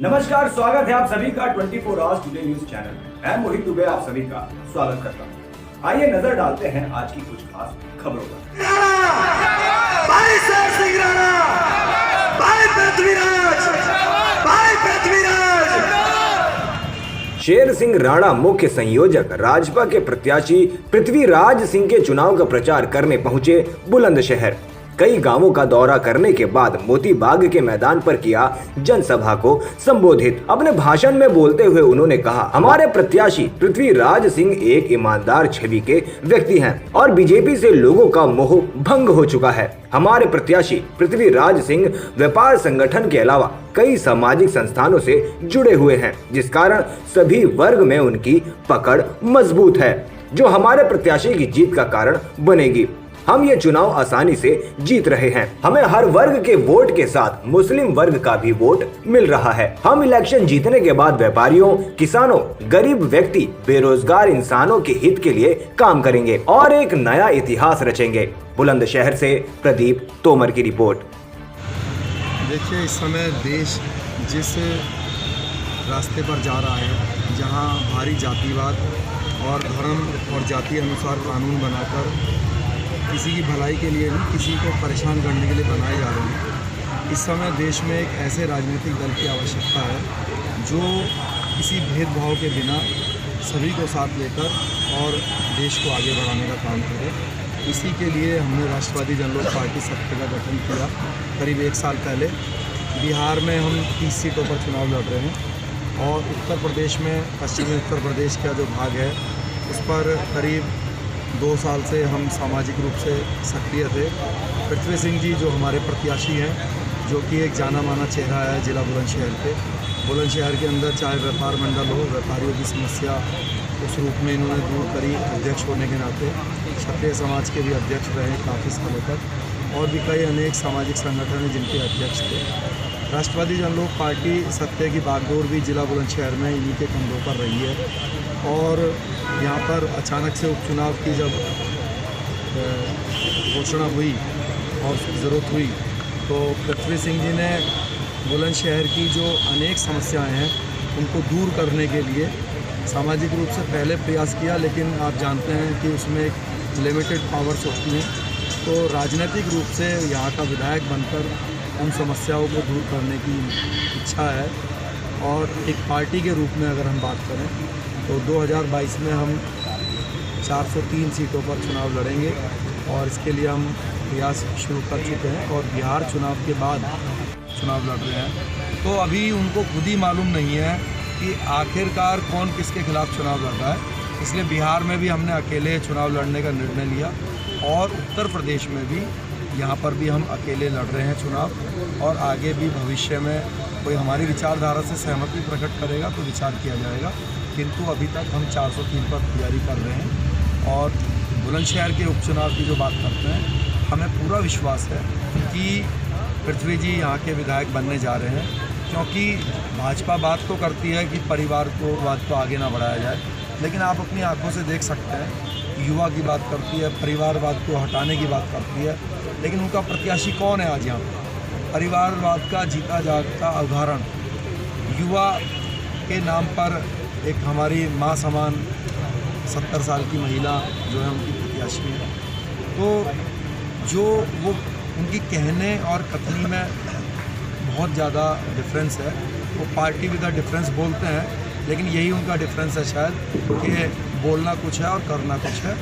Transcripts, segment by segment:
नमस्कार, स्वागत है आप सभी का 24 आवर्स टुडे न्यूज चैनल में। मैं मोहित दुबे आप सभी का स्वागत करता हूं। आइए नजर डालते हैं आज की कुछ खास खबरों पर। भाई शेर सिंह राणा, भाई पृथ्वीराज, भाई पृथ्वीराज। शेर सिंह राणा मुख्य संयोजक राजपा के प्रत्याशी पृथ्वीराज सिंह के चुनाव का प्रचार करने पहुंचे बुलंदशहर। कई गांवों का दौरा करने के बाद मोती बाग के मैदान पर किया जनसभा को संबोधित। अपने भाषण में बोलते हुए उन्होंने कहा, हमारे प्रत्याशी पृथ्वीराज सिंह एक ईमानदार छवि के व्यक्ति हैं और बीजेपी से लोगों का मोह भंग हो चुका है। हमारे प्रत्याशी पृथ्वीराज सिंह व्यापार संगठन के अलावा कई सामाजिक संस्थानों से जुड़े हुए हैं, जिस कारण सभी वर्ग में उनकी पकड़ मजबूत है, जो हमारे प्रत्याशी की जीत का कारण बनेगी। हम ये चुनाव आसानी से जीत रहे हैं। हमें हर वर्ग के वोट के साथ मुस्लिम वर्ग का भी वोट मिल रहा है। हम इलेक्शन जीतने के बाद व्यापारियों, किसानों, गरीब व्यक्ति, बेरोजगार इंसानों के हित के लिए काम करेंगे और एक नया इतिहास रचेंगे। बुलंदशहर से प्रदीप तोमर की रिपोर्ट। देखिए, इस समय देश जिस रास्ते पर जा रहा है, जहां भारी जातिवाद और धर्म और जाति अनुसार कानून बनाकर किसी की भलाई के लिए नहीं, किसी को परेशान करने के लिए बनाए जा रहे हैं। इस समय देश में एक ऐसे राजनीतिक दल की आवश्यकता है जो किसी भेदभाव के बिना सभी को साथ लेकर और देश को आगे बढ़ाने का काम करे। इसी के लिए हमने राष्ट्रवादी जनलोक पार्टी सत्ता का गठन किया करीब 1 साल पहले। बिहार में हम 30 सीटों पर चुनाव लड़ रहे हैं और उत्तर प्रदेश में, पश्चिमी उत्तर प्रदेश का जो भाग है उस पर करीब 2 साल से हम सामाजिक रूप से सक्रिय थे। पृथ्वी सिंह जी जो हमारे प्रत्याशी हैं, जो कि एक जाना माना चेहरा है जिला बुलंदशहर के। बुलंदशहर के अंदर चाहे व्यापार मंडल हो, व्यापारियों की समस्या उस रूप में इन्होंने दूर करी। अध्यक्ष होने के नाते क्षत्रिय समाज के भी अध्यक्ष रहे काफ़ी सालों तक, और भी कई अनेक सामाजिक संगठन हैं जिनके अध्यक्ष थे। राष्ट्रवादी जनलोक पार्टी सत्य की बागडोर भी जिला बुलंदशहर में इन्हीं के कंधों पर रही है। और यहाँ पर अचानक से उपचुनाव की जब घोषणा हुई और उसकी ज़रूरत हुई, तो पृथ्वी सिंह जी ने बुलंदशहर की जो अनेक समस्याएं हैं उनको दूर करने के लिए सामाजिक रूप से पहले प्रयास किया, लेकिन आप जानते हैं कि उसमें एक लिमिटेड पावर्स होती हैं। तो राजनीतिक रूप से यहाँ का विधायक बनकर उन समस्याओं को दूर करने की इच्छा है। और एक पार्टी के रूप में अगर हम बात करें तो 2022 में हम 403 सीटों पर चुनाव लड़ेंगे और इसके लिए हम प्रयास शुरू कर चुके हैं और बिहार चुनाव के बाद चुनाव लड़ रहे हैं। तो अभी उनको खुद ही मालूम नहीं है कि आखिरकार कौन किसके खिलाफ चुनाव लड़ रहा है, इसलिए बिहार में भी हमने अकेले चुनाव लड़ने का निर्णय लिया और उत्तर प्रदेश में भी, यहाँ पर भी हम अकेले लड़ रहे हैं चुनाव। और आगे भी भविष्य में कोई हमारी विचारधारा से सहमति प्रकट करेगा तो विचार किया जाएगा, किंतु अभी तक हम 403 पर तैयारी कर रहे हैं। और बुलंदशहर के उपचुनाव की जो बात करते हैं, हमें पूरा विश्वास है कि पृथ्वी जी यहाँ के विधायक बनने जा रहे हैं, क्योंकि भाजपा बात तो करती है कि परिवार को बात को आगे ना बढ़ाया जाए, लेकिन आप अपनी आंखों से देख सकते हैं युवा की बात करती है, परिवारवाद को हटाने की बात करती है, लेकिन उनका प्रत्याशी कौन है आज यहाँ पर? परिवारवाद का जीता जागता उदाहरण युवा के नाम पर एक हमारी माँ समान 70 साल की महिला जो है उनकी प्रत्याशी है। तो जो वो उनकी कहने और कथनी में बहुत ज़्यादा डिफरेंस है। वो पार्टी विद द डिफरेंस बोलते हैं, लेकिन यही उनका डिफरेंस है शायद कि बोलना कुछ है और करना कुछ है।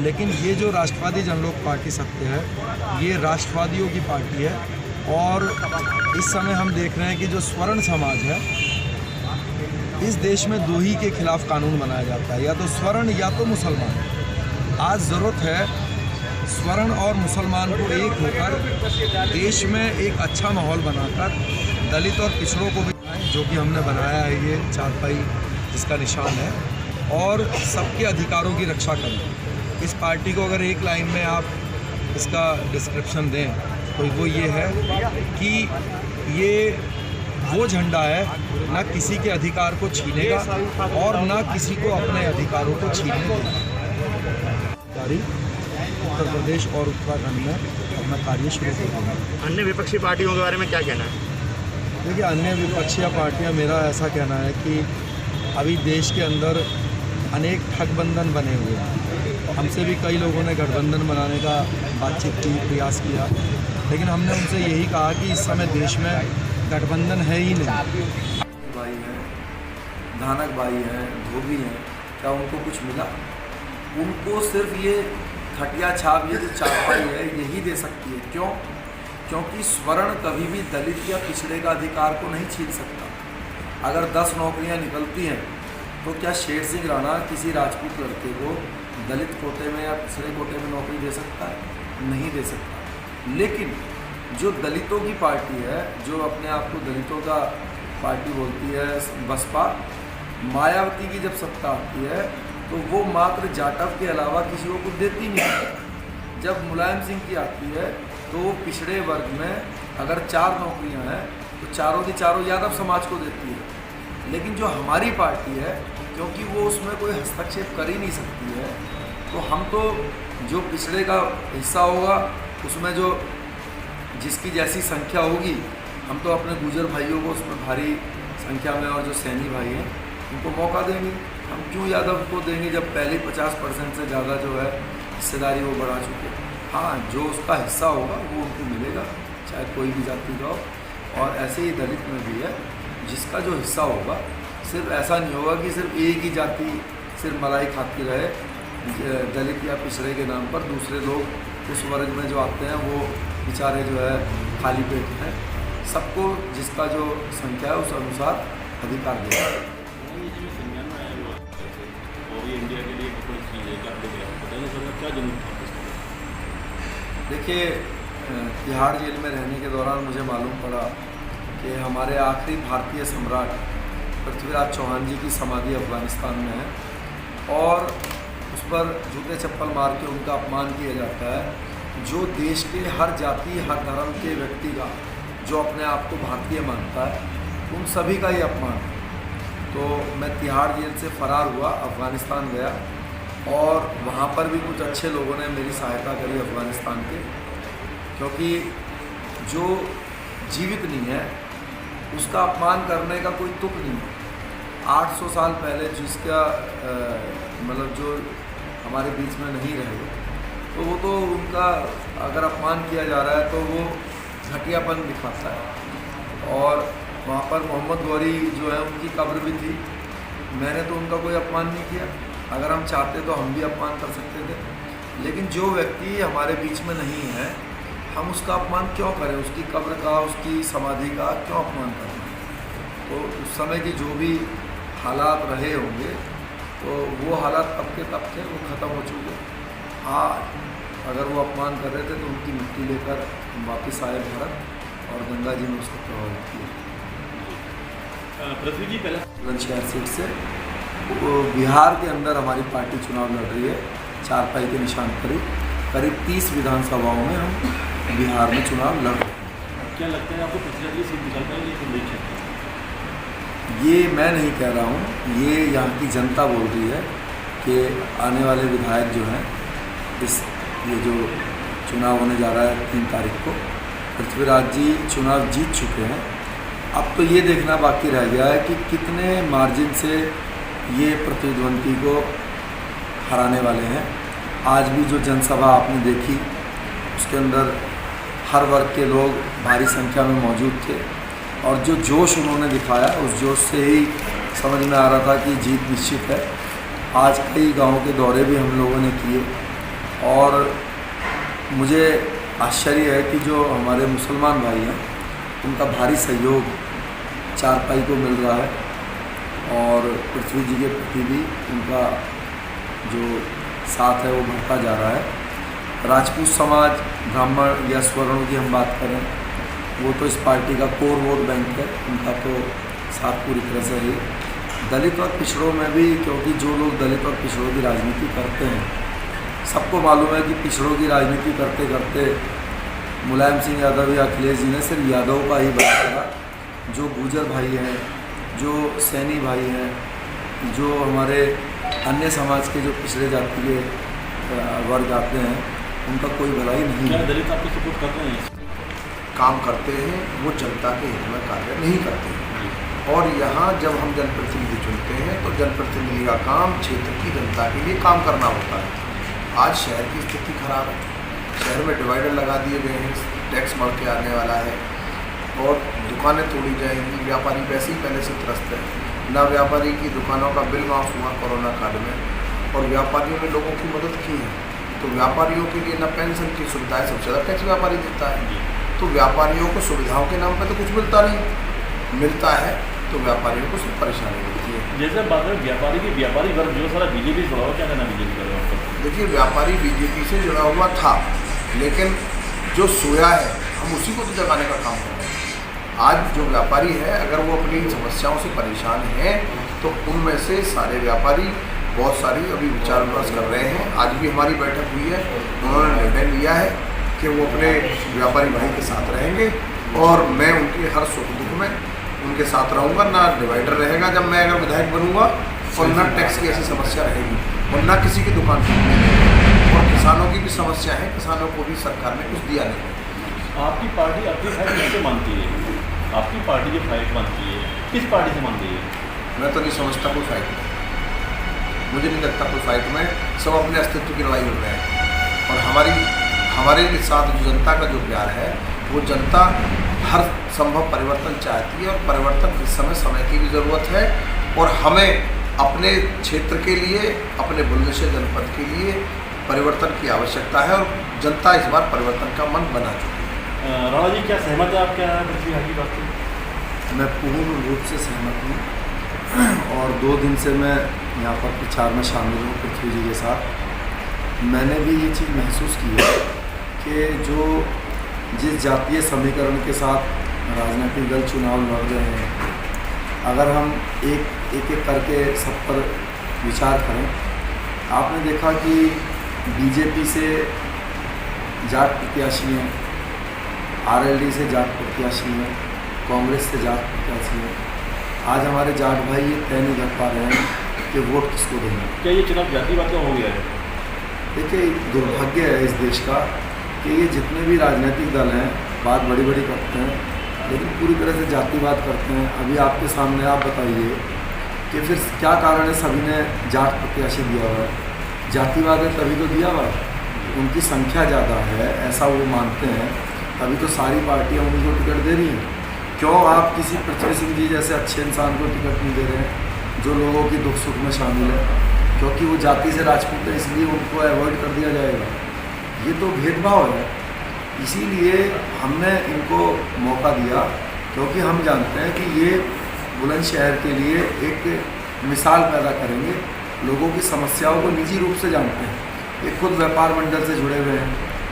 लेकिन ये जो राष्ट्रवादी जनलोक पार्टी सत्य है, ये राष्ट्रवादियों की पार्टी है। और इस समय हम देख रहे हैं कि जो स्वर्ण समाज है, इस देश में 2 ही के खिलाफ कानून बनाया जाता है, या तो स्वर्ण या तो मुसलमान। आज ज़रूरत है स्वर्ण और मुसलमान को एक होकर देश में एक अच्छा माहौल बनाकर दलित और पिछड़ों को भी, जो कि हमने बनाया है ये चारपाई जिसका निशान है, और सबके अधिकारों की रक्षा करें। इस पार्टी को अगर एक लाइन में आप इसका डिस्क्रिप्शन दें तो वो ये है कि ये वो झंडा है ना किसी के अधिकार को छीनेगा और ना किसी को अपने अधिकारों को छीनने देगा। उत्तर प्रदेश और उत्तराखंड में अपना कार्य शुरू कर देंगे। अन्य विपक्षी पार्टियों के बारे में क्या कहना है? देखिए, अन्य विपक्षीय पार्टियां, मेरा ऐसा कहना है कि अभी देश के अंदर अनेक ठगबंधन बने हुए हैं। हमसे भी कई लोगों ने गठबंधन बनाने का बातचीत की, प्रयास किया, लेकिन हमने उनसे यही कहा कि इस समय देश में गठबंधन है ही नहीं। भाई हैं, धानक भाई हैं, धोबी हैं, क्या उनको कुछ मिला? उनको सिर्फ ये खटिया छाप, ये जो चारपाई है, यही दे सकती है। क्यों? क्योंकि स्वर्ण कभी भी दलित या पिछड़े का अधिकार को नहीं छीन सकता। अगर 10 नौकरियां निकलती हैं तो क्या शेर सिंह राणा किसी राजपूत लड़के को दलित कोटे में या पिछड़े कोटे में नौकरी दे सकता है? नहीं दे सकता। लेकिन जो दलितों की पार्टी है, जो अपने आप को दलितों का पार्टी बोलती है, बसपा, मायावती की जब सत्ता आती है तो वो मात्र जाटव के अलावा किसी को कुछ देती नहीं। जब मुलायम सिंह की आती है तो वो पिछड़े वर्ग में अगर 4 नौकरियां हैं तो चारों की चारों यादव समाज को देती है। लेकिन जो हमारी पार्टी है, क्योंकि वो उसमें कोई हस्तक्षेप कर ही नहीं सकती है, तो हम तो जो पिछड़े का हिस्सा होगा उसमें जो जिसकी जैसी संख्या होगी, हम तो अपने गुजर भाइयों को उसमें भारी संख्या में, और जो सैनी भाई हैं उनको मौका देंगे। हम क्यों यादव को देंगे जब पहले 50% से ज़्यादा जो है हिस्सेदारी वो बढ़ा चुके। हाँ, जो उसका हिस्सा होगा वो उनको मिलेगा, चाहे कोई भी जाति का हो। और ऐसे ही दलित में भी है, जिसका जो हिस्सा होगा, सिर्फ ऐसा नहीं होगा कि सिर्फ एक ही जाति सिर्फ मलाई खाती रहे, दलित या पिछड़े के नाम पर दूसरे लोग उस वर्ग में जो आते हैं वो बेचारे जो है खाली पेट हैं। सबको जिसका जो संख्या है उस अनुसार अधिकार दिया है। देखिए, तिहाड़ जेल में रहने के दौरान मुझे मालूम पड़ा कि हमारे आखिरी भारतीय सम्राट पृथ्वीराज चौहान जी की समाधि अफगानिस्तान में है और उस पर जूते चप्पल मार के उनका अपमान किया जाता है। जो देश के हर जाति, हर धर्म के व्यक्ति का जो अपने आप को भारतीय मानता है, उन सभी का ये अपमान है। तो मैं तिहाड़ जेल से फ़रार हुआ, अफ़गानिस्तान गया और वहाँ पर भी कुछ अच्छे लोगों ने मेरी सहायता करी अफ़गानिस्तान के, क्योंकि जो जीवित नहीं है उसका अपमान करने का कोई तुक नहीं है। 800 साल पहले जिसका मतलब जो हमारे बीच में नहीं रहे, तो वो तो उनका अगर अपमान किया जा रहा है तो वो घटियापन दिखाता है। और वहाँ पर मोहम्मद गौरी जो है उनकी कब्र भी थी, मैंने तो उनका कोई अपमान नहीं किया। अगर हम चाहते तो हम भी अपमान कर सकते थे, लेकिन जो व्यक्ति हमारे बीच में नहीं है हम उसका अपमान क्यों करें? उसकी कब्र का, उसकी समाधि का क्यों अपमान करें? तो उस समय की जो भी हालात रहे होंगे तो वो हालात तब के तब थे, वो ख़त्म हो चुके। आज अगर वो अपमान कर रहे थे तो उनकी मिट्टी लेकर वापस आए भारत और गंगा जी में उसको प्रभावित किया। पृथ्वी जी, पहले बुलंदशहर सीट से वो बिहार के अंदर हमारी पार्टी चुनाव लड़ रही है। चारपाई के निशान पर करीब 30 विधानसभाओं में हम बिहार में चुनाव लड़ रहे हैं। क्या लगता है आपको पृथ्वी जी सीट निकाल पाएंगे कि नहीं? ये मैं नहीं कह रहा हूँ, ये यहाँ की जनता बोल रही है कि आने वाले विधायक जो हैं ये जो चुनाव होने जा रहा है 3 तारीख को, पृथ्वीराज जी चुनाव जीत चुके हैं। अब तो ये देखना बाकी रह गया है कि कितने मार्जिन से ये प्रतिद्वंदी को हराने वाले हैं। आज भी जो जनसभा आपने देखी उसके अंदर हर वर्ग के लोग भारी संख्या में मौजूद थे और जो जोश उन्होंने दिखाया उस जोश से ही समझ में आ रहा था कि जीत निश्चित है। आज कई गाँव के दौरे भी हम लोगों ने किए और मुझे आश्चर्य है कि जो हमारे मुसलमान भाई हैं उनका भारी सहयोग चारपाई को मिल रहा है और पृथ्वी जी के प्रति भी उनका जो साथ है वो बढ़ता जा रहा है। राजपूत समाज, ब्राह्मण या स्वर्णों की हम बात करें, वो तो इस पार्टी का कोर वोट बैंक है, उनका तो साथ पूरी तरह से ही। दलित और पिछड़ों में भी, क्योंकि जो लोग दलित और पिछड़ों की राजनीति करते हैं, सबको मालूम है कि पिछड़ों की राजनीति करते करते मुलायम सिंह यादव या अखिलेश जी ने सिर्फ यादव का ही बात करा। जो गुजर भाई हैं, जो सैनी भाई हैं, जो हमारे अन्य समाज के जो पिछड़े जाति के वर्ग आते हैं, उनका कोई भलाई नहीं क्या है। दलित आपको सपोर्ट कर रहे हैं? काम करते हैं वो जनता के हित में कार्य नहीं करते हैं। और यहाँ जब हम जनप्रतिनिधि चुनते हैं तो जनप्रतिनिधि का काम क्षेत्र की जनता के लिए काम करना होता है। आज शहर की स्थिति खराब है, शहर में डिवाइडर लगा दिए गए हैं, टैक्स बढ़ के आने वाला है और दुकानें तोड़ी जाएंगी। व्यापारी वैसे ही पहले से त्रस्त है, ना व्यापारी की दुकानों का बिल माफ हुआ कोरोना काल में, और व्यापारियों ने लोगों की मदद की है। तो व्यापारियों के लिए ना पेंशन की सुविधा है, सबसे ज़्यादा टैक्स व्यापारी देता है। तो व्यापारियों को सुविधाओं के नाम पे तो कुछ मिलता नहीं, मिलता है तो व्यापारियों को सिर्फ परेशानी मिलती है। जैसे बात है व्यापारी वर्ग जो सारा बीजेपी से जुड़ा हुआ, क्या कहना बीजेपी का आपका? देखिए, व्यापारी बीजेपी से जुड़ा हुआ था, लेकिन जो सोया है हम उसी को तो जगाने का काम कर रहे हैं। आज जो व्यापारी है अगर वो अपनी समस्याओं से परेशान है तो उनमें से सारे व्यापारी बहुत सारी अभी विचार विमर्श कर रहे हैं। आज भी हमारी बैठक हुई है, उन्होंने निर्णय लिया है कि वो अपने व्यापारी भाई के साथ रहेंगे और मैं उनके हर सुख दुख में उनके साथ रहूँगा। ना डिवाइडर रहेगा जब मैं अगर विधायक बनूँगा, और ना टैक्स की ऐसी समस्या रहेगी, और ना किसी की दुकान की। और किसानों की भी समस्या है, किसानों को भी सरकार ने कुछ दिया नहीं। आपकी पार्टी अपनी फाइट कैसे मानती है? आपकी पार्टी जो फाइट मानती है किस पार्टी से मानती है? मैं तो नहीं समझता कोई फाइट में, मुझे नहीं लगता कोई फाइट में, सब अपने अस्तित्व की लड़ाई हो रहे हैं। और हमारे साथ जो जनता का जो प्यार है, वो जनता हर संभव परिवर्तन चाहती है और परिवर्तन इस समय की भी ज़रूरत है। और हमें अपने क्षेत्र के लिए, अपने बुलंदशहर जनपद के लिए परिवर्तन की आवश्यकता है और जनता इस बार परिवर्तन का मन बना चुकी है। राणा जी, क्या सहमत है आप क्या पृथ्वी की बात से? मैं पूर्ण रूप से सहमत हूँ और 2 दिन से मैं यहाँ पर प्रचार में शामिल हूँ पृथ्वी जी के साथ। मैंने भी ये चीज़ महसूस की है कि जिस जातीय समीकरण के साथ राजनीतिक दल चुनाव लड़ रहे हैं, अगर हम एक करके सब पर विचार करें, आपने देखा कि बीजेपी से जाट प्रत्याशी हैं, आरएलडी से जाट प्रत्याशी हैं, कांग्रेस से जाट प्रत्याशी हैं। आज हमारे जाट भाई ये तय नहीं कर पा रहे हैं कि वोट किसको देंगे। क्या ये चुनाव जातिवाद का हो गया है? देखिए, दुर्भाग्य है इस देश का कि ये जितने भी राजनीतिक दल हैं बात बड़ी बड़ी करते हैं, लेकिन पूरी तरह से जातिवाद करते हैं। अभी आपके सामने आप बताइए कि फिर क्या कारण है सभी ने जाट प्रत्याशी दिया हुआ है? जातिवाद है तभी तो दिया हुआ है, उनकी संख्या ज़्यादा है ऐसा वो मानते हैं, तभी तो सारी पार्टियाँ उनको टिकट दे रही हैं। क्यों आप किसी पृथ्वी सिंह जी जैसे अच्छे इंसान को टिकट नहीं दे रहे हैं जो लोगों की दुख सुख में शामिल है? क्योंकि वो जाति से राजपूत है इसलिए उनको अवॉइड कर दिया जाएगा। ये तो भेदभाव है। इसीलिए हमने इनको मौका दिया क्योंकि हम जानते हैं कि ये बुलंदशहर के लिए एक मिसाल पैदा करेंगे। लोगों की समस्याओं को निजी रूप से जानते हैं, ये खुद व्यापार मंडल से जुड़े हुए हैं,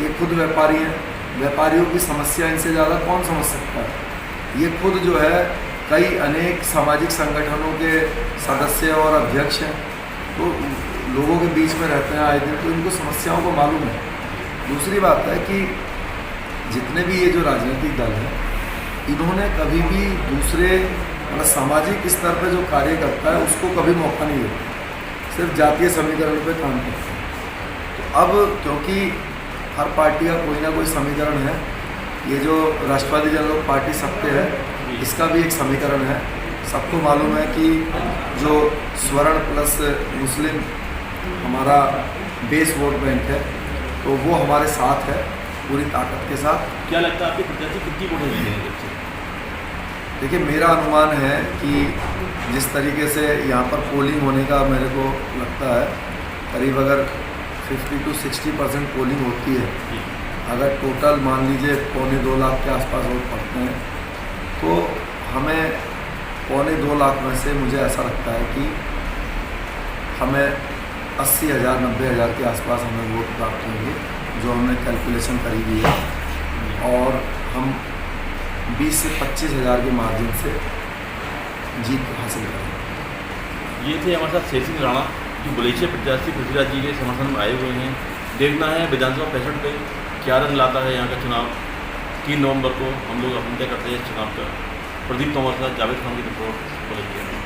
ये खुद व्यापारी हैं। व्यापारियों की समस्या इनसे ज़्यादा कौन समझ सकता है? ये खुद जो है कई अनेक सामाजिक संगठनों के सदस्य और अध्यक्ष हैं, तो लोगों के बीच में रहते हैं आए दिन, तो इनको समस्याओं को मालूम है। दूसरी बात है कि जितने भी ये जो राजनीतिक दल हैं, इन्होंने कभी भी दूसरे मतलब सामाजिक स्तर पर जो कार्य करता है उसको कभी मौका नहीं देते, सिर्फ जातीय समीकरण पे काम करते हैं। तो अब क्योंकि हर पार्टी का कोई ना कोई समीकरण है, ये जो राष्ट्रवादी जनलोक पार्टी सबके है, इसका भी एक समीकरण है। सबको मालूम है कि जो स्वर्ण प्लस मुस्लिम हमारा बेस वोट बैंक है, तो वो हमारे साथ है पूरी ताकत के साथ। क्या लगता है आपके प्रत्याशी कितनी वोटें जीतेंगे? देखिए, मेरा अनुमान है कि जिस तरीके से यहाँ पर पोलिंग होने का मेरे को लगता है, करीब अगर 50 to 60% पोलिंग होती है, अगर टोटल मान लीजिए 2.25 लाख के आसपास वोट पड़ते हैं, तो हमें 2.25 लाख में से मुझे ऐसा लगता है कि हमें 80,000 90,000 के आसपास हमें वोट प्राप्त होंगे, जो हमने कैलकुलेशन करी हुई है, और हम 20 से 25,000 के मार्जिन से जीत हासिल करेंगे। ये थे हमारे साथ शेर सिंह राणा, जो बुलंदशहर प्रत्याशी पृथ्वीराज जी के समर्थन में आए हुए हैं। देखना है विधानसभा 65 पे क्या रंग लाता है यहाँ का चुनाव। 3 नवंबर को हम लोग तय करते हैं इस चुनाव का। प्रदीप तोमर साथ जावेद खान की रिपोर्ट बुलंदशहर।